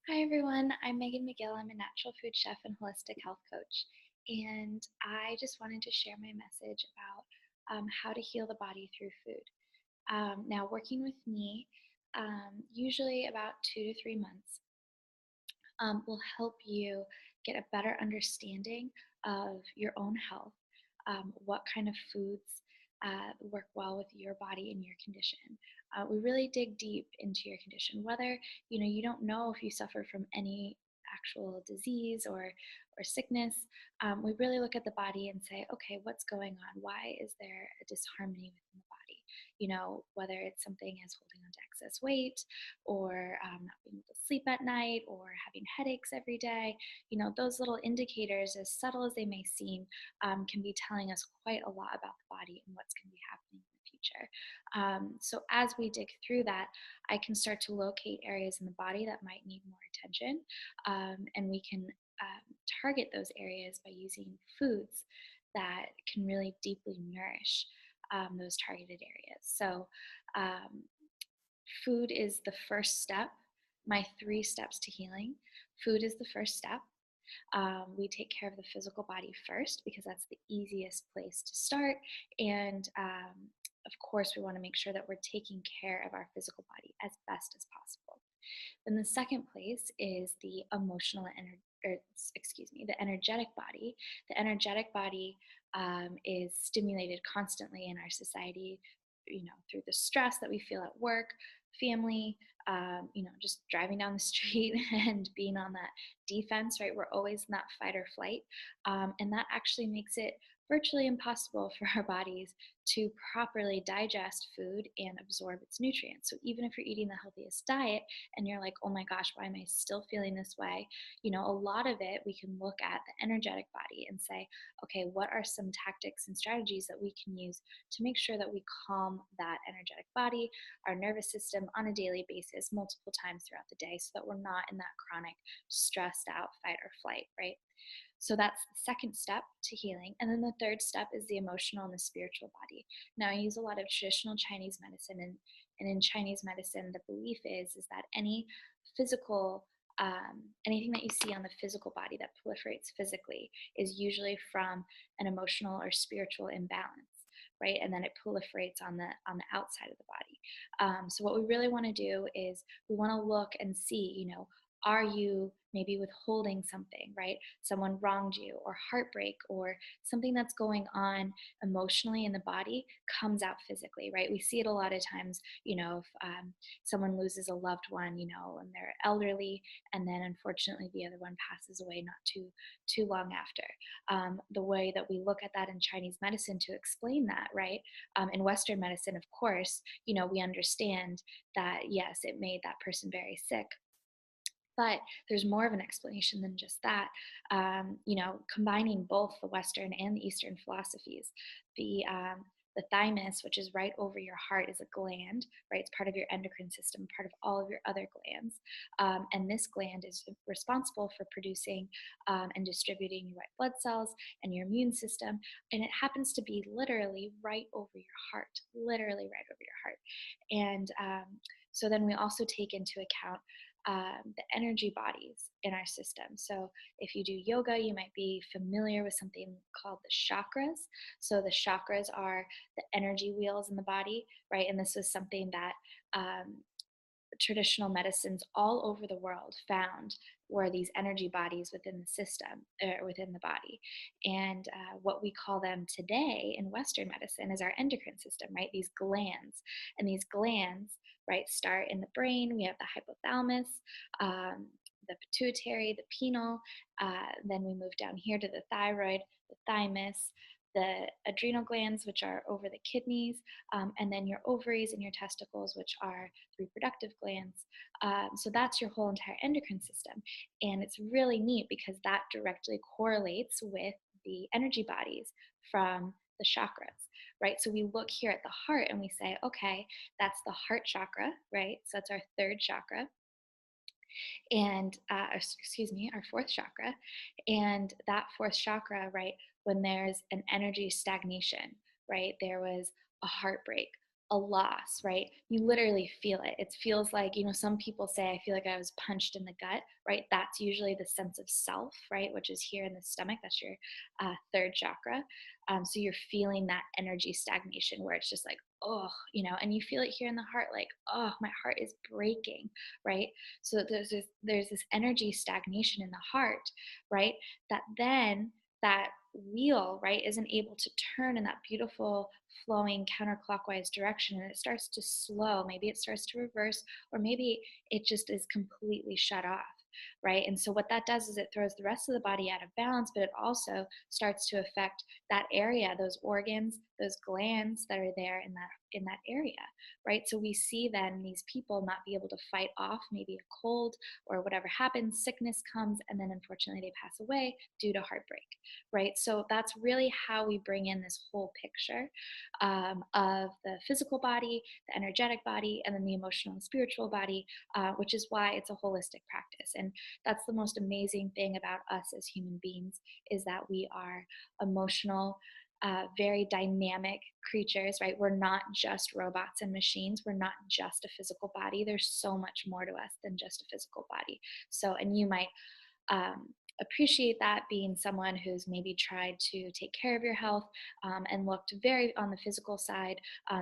Hi everyone, I'm Megan McGill. I'm a natural food chef and holistic health coach. And I just wanted to share my message about how to heal the body through food. Now, working with me, usually about 2 to 3 months, will help you get a better understanding of your own health, what kind of foods work well with your body and your condition. We really dig deep into your condition, whether you don't know if you suffer from any actual disease or sickness. We really look at the body and say, okay, what's going on? Why is there a disharmony within the body? Whether it's something as holding on to excess weight or not being able to sleep at night or having headaches every day. Those little indicators, as subtle as they may seem, can be telling us quite a lot about the body and what's going to be happening in the future. So as we dig through that, I can start to locate areas in the body that might need more attention, and we can target those areas by using foods that can really deeply nourish those targeted areas. So um, food is the first step. My 3 steps to healing. Food is the first step. We take care of the physical body first because that's the easiest place to start. And of course, we want to make sure that we're taking care of our physical body as best as possible. Then the second place is the emotional the energetic body. The energetic body is stimulated constantly in our society, through the stress that we feel at work, family, just driving down the street and being on that defense, right? We're always in that fight or flight. And that actually makes it virtually impossible for our bodies to properly digest food and absorb its nutrients. So even if you're eating the healthiest diet and you're like, oh my gosh, why am I still feeling this way? A lot of it, we can look at the energetic body and say, okay, what are some tactics and strategies that we can use to make sure that we calm that energetic body, our nervous system on a daily basis, multiple times throughout the day, so that we're not in that chronic, stressed out fight or flight, right? So that's the second step to healing. And then the third step is the emotional and the spiritual body. Now, I use a lot of traditional Chinese medicine, and in Chinese medicine, the belief is that any physical anything that you see on the physical body that proliferates physically is usually from an emotional or spiritual imbalance, right? And then it proliferates on the outside of the body. So what we really want to do is we want to look and see, are you maybe withholding something, right? Someone wronged you, or heartbreak, or something that's going on emotionally in the body comes out physically, right? We see it a lot of times, if someone loses a loved one, and they're elderly, and then unfortunately the other one passes away not too long after. The way that we look at that in Chinese medicine to explain that, right? In Western medicine, of course, we understand that yes, it made that person very sick, but there's more of an explanation than just that. Combining both the Western and the Eastern philosophies, the thymus, which is right over your heart, is a gland, right? It's part of your endocrine system, part of all of your other glands. And this gland is responsible for producing and distributing your white blood cells and your immune system. And it happens to be literally right over your heart, literally right over your heart. And so then we also take into account the energy bodies in our system. So, if you do yoga, you might be familiar with something called the chakras. So, the chakras are the energy wheels in the body, right? And this was something that traditional medicines all over the world found were these energy bodies within the system, within the body. And what we call them today in Western medicine is our endocrine system, right? These glands. And these glands, right, start in the brain. We have the hypothalamus, the pituitary, the pineal. Then we move down here to the thyroid, the thymus, the adrenal glands, which are over the kidneys, and then your ovaries and your testicles, which are the reproductive glands. So that's your whole entire endocrine system. And it's really neat because that directly correlates with the energy bodies from the chakras, right? So we look here at the heart and we say, okay, that's the heart chakra, right? So that's our third chakra. And excuse me, our fourth chakra. And that fourth chakra, right, when there's an energy stagnation, right, there was a heartbreak a loss, right? You literally feel it. It feels like, some people say, I feel like I was punched in the gut, right? That's usually the sense of self, right? Which is here in the stomach. That's your third chakra. So you're feeling that energy stagnation where it's just like, oh, and you feel it here in the heart, like, oh, my heart is breaking, right? So there's this energy stagnation in the heart, right? That then that wheel, right, isn't able to turn in that beautiful flowing counterclockwise direction, and it starts to slow. Maybe it starts to reverse, or maybe it just is completely shut off, right? And so what that does is it throws the rest of the body out of balance, but it also starts to affect that area, those organs, those glands that are there in that area, right? So we see then these people not be able to fight off maybe a cold or whatever happens, sickness comes, and then unfortunately they pass away due to heartbreak, right? So that's really how we bring in this whole picture of the physical body, the energetic body, and then the emotional and spiritual body, which is why it's a holistic practice. And that's the most amazing thing about us as human beings is that we are emotional, very dynamic creatures, right? We're not just robots and machines. We're not just a physical body. There's so much more to us than just a physical body. So, and you might um, appreciate that, being someone who's maybe tried to take care of your health and looked very on the physical side,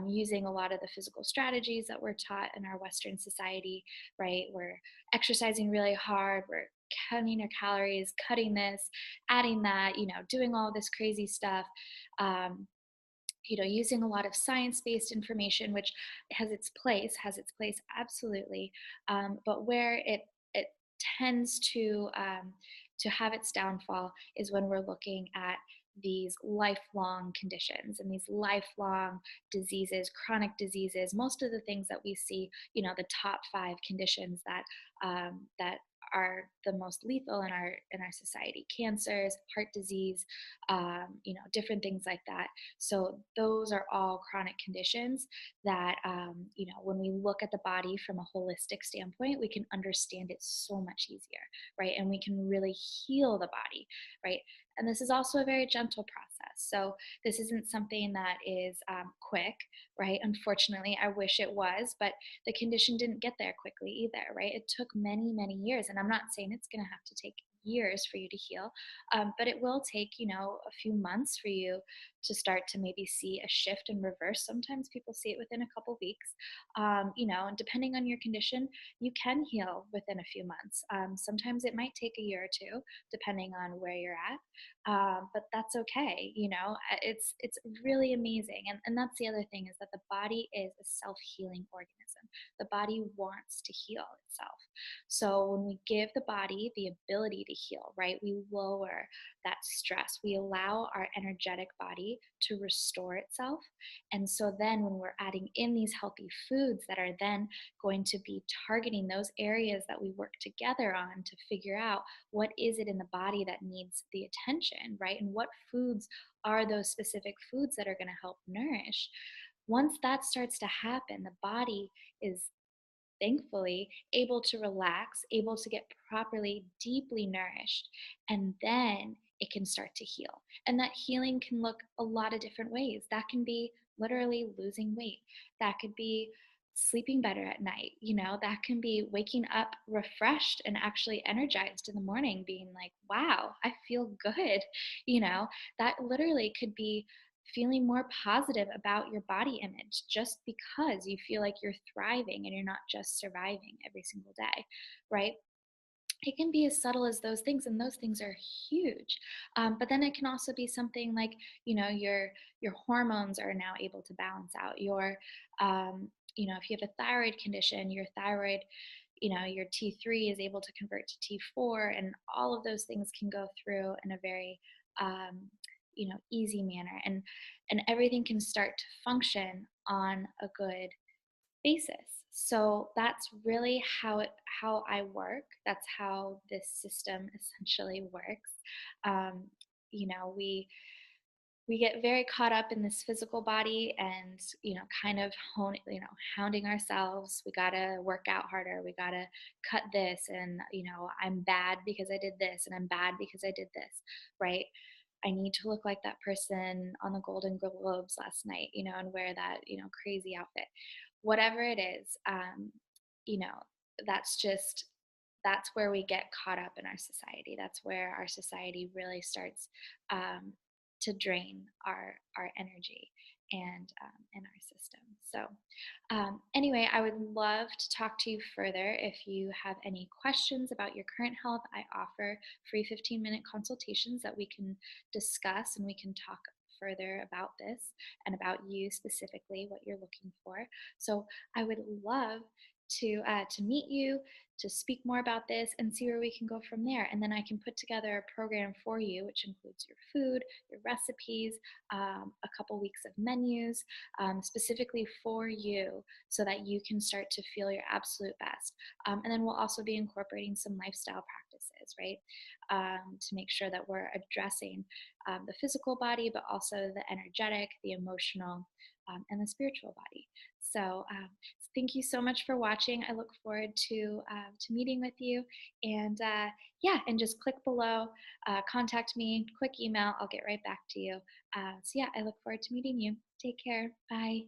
using a lot of the physical strategies that we're taught in our Western society, right? We're exercising really hard, we're counting our calories, cutting this, adding that, doing all this crazy stuff. Um, using a lot of science-based information, which has its place absolutely, but where it tends to have its downfall is when we're looking at these lifelong conditions and these lifelong diseases, chronic diseases. Most of the things that we see, the top five conditions that are the most lethal in our society: cancers, heart disease, different things like that. So those are all chronic conditions that, when we look at the body from a holistic standpoint, we can understand it so much easier, right? And we can really heal the body, right? And this is also a very gentle process. So this isn't something that is quick, right? Unfortunately, I wish it was, but the condition didn't get there quickly either, right? It took many, many years. And I'm not saying it's going to have to take years for you to heal, but it will take, a few months for you to start to maybe see a shift and reverse. Sometimes people see it within a couple weeks, and depending on your condition, you can heal within a few months. Sometimes it might take a year or two, depending on where you're at, but that's okay. It's really amazing, and that's the other thing, is that the body is a self-healing organism. The body wants to heal itself. So when we give the body the ability to heal, right, we lower that stress. We allow our energetic body to restore itself. And so then when we're adding in these healthy foods that are then going to be targeting those areas that we work together on to figure out what is it in the body that needs the attention, right? And what foods are those specific foods that are going to help nourish. Once that starts to happen, the body is thankfully able to relax, able to get properly, deeply nourished, and then it can start to heal. And that healing can look a lot of different ways. That can be literally losing weight, that could be sleeping better at night, that can be waking up refreshed and actually energized in the morning, being like, wow, I feel good. That literally could be feeling more positive about your body image just because you feel like you're thriving and you're not just surviving every single day, right? It can be as subtle as those things, and those things are huge. But then it can also be something like, your hormones are now able to balance out if you have a thyroid condition, your thyroid, your T3 is able to convert to T4, and all of those things can go through in a very um, easy manner, and everything can start to function on a good basis. So that's really how I work. That's how this system essentially works. Um, we get very caught up in this physical body, and kind of hounding ourselves. We gotta work out harder, we gotta cut this, and I'm bad because I did this, and I'm bad because I did this, right? I need to look like that person on the Golden Globes last night, and wear that, crazy outfit. Whatever it is, you know, that's just that's where we get caught up in our society. That's where our society really starts um, to drain our energy and our system. So, anyway, I would love to talk to you further. If you have any questions about your current health, I offer free 15-minute consultations that we can discuss and we can talk further about this and about you specifically, what you're looking for. So I would love to meet you, to speak more about this and see where we can go from there. And then I can put together a program for you, which includes your food, your recipes, a couple weeks of menus, specifically for you, so that you can start to feel your absolute best. And then we'll also be incorporating some lifestyle practices, right? To make sure that we're addressing the physical body, but also the energetic, the emotional, and the spiritual body. So thank you so much for watching. I look forward to meeting with you, and yeah, and just click below, contact me, quick email. I'll get right back to you. So yeah, I look forward to meeting you. Take care. Bye.